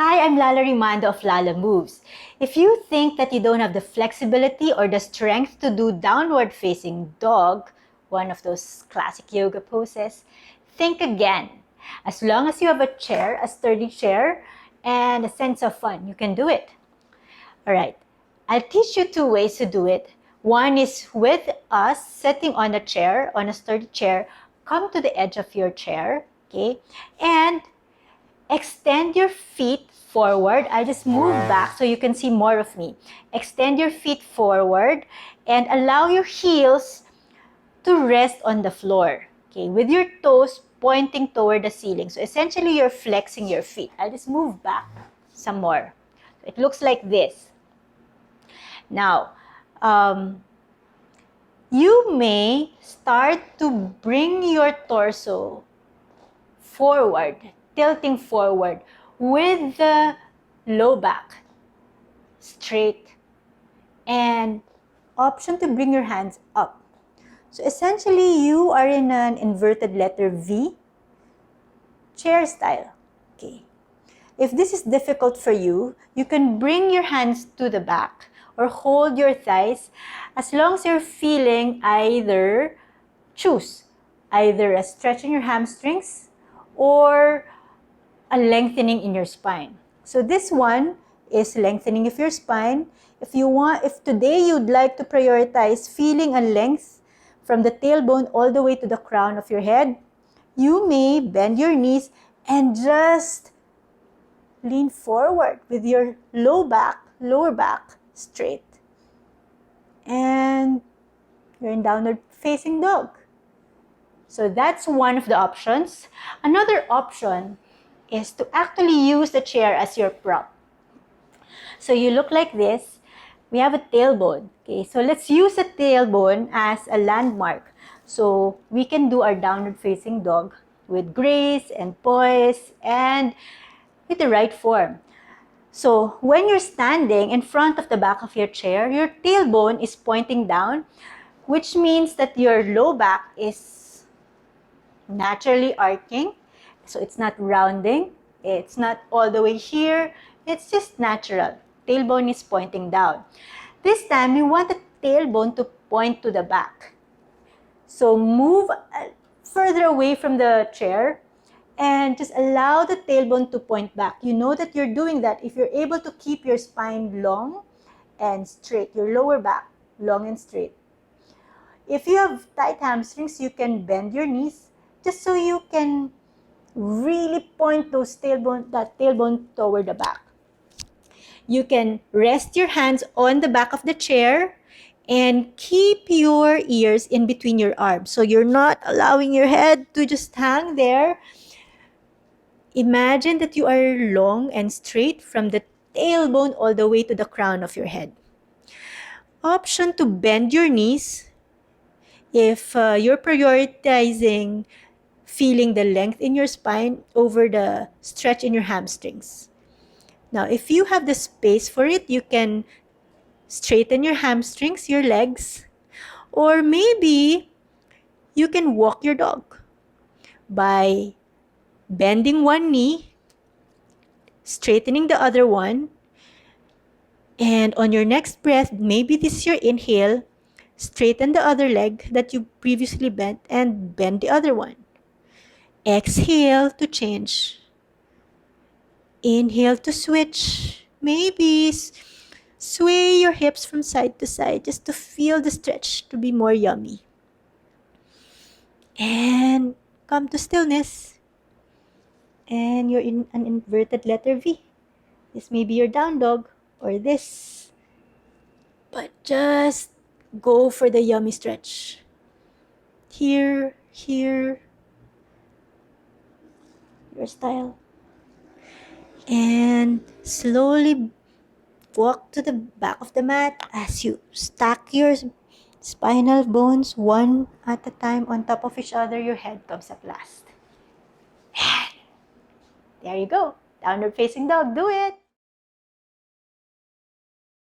Hi, I'm Lala of Lala Moves. If you think that you don't have the flexibility or the strength to do downward facing dog, one of those classic yoga poses, think again. As long as you have a chair, a sturdy chair, and a sense of fun, you can do it. All right, I'll teach you two ways to do it. One is with us sitting on a chair, on a sturdy chair. Come to the edge of your chair, okay? And extend your feet forward. I just move back so you can see more of me. Extend your feet forward and allow your heels to rest on the floor. Okay, with your toes pointing toward the ceiling. So essentially, you're flexing your feet. I'll just move back some more. It looks like this. Now, you may start to bring your torso forward, tilting forward with the low back straight and option to bring your hands up. So essentially, you are in an inverted letter V chair style. Okay. If this is difficult for you, you can bring your hands to the back or hold your thighs as long as you're feeling choose either a stretch in your hamstrings or a lengthening in your spine. So this one is lengthening of your spine. If today you'd like to prioritize feeling a length from the tailbone all the way to the crown of your head, you may bend your knees and just lean forward with your lower back straight. And you're in downward facing dog. So that's one of the options. Another option is to actually use the chair as your prop. So you look like this. We have a tailbone. Okay, so let's use a tailbone as a landmark. So we can do our downward facing dog with grace and poise and with the right form. So when you're standing in front of the back of your chair, your tailbone is pointing down, which means that your low back is naturally arcing. So it's not rounding. It's not all the way here. It's just natural. Tailbone is pointing down. This time, we want the tailbone to point to the back. So move further away from the chair and just allow the tailbone to point back. You know that you're doing that if you're able to keep your spine long and straight, your lower back long and straight. If you have tight hamstrings, you can bend your knees just so you can really point that tailbone toward the back. You can rest your hands on the back of the chair and keep your ears in between your arms. So you're not allowing your head to just hang there. Imagine that you are long and straight from the tailbone all the way to the crown of your head. Option to bend your knees if you're prioritizing feeling the length in your spine over the stretch in your hamstrings. Now, if you have the space for it, you can straighten your hamstrings, your legs, or maybe you can walk your dog by bending one knee, straightening the other one, and on your next breath, maybe this is your inhale, straighten the other leg that you previously bent and bend the other one. Exhale to change. Inhale to switch. Maybe sway your hips from side to side just to feel the stretch to be more yummy. And come to stillness. And you're in an inverted letter V. This may be your down dog or this. But just go for the yummy stretch. Here, your style. And slowly walk to the back of the mat as you stack your spinal bones one at a time on top of each other. Your head comes up last. And there you go. Downward facing dog. Do it.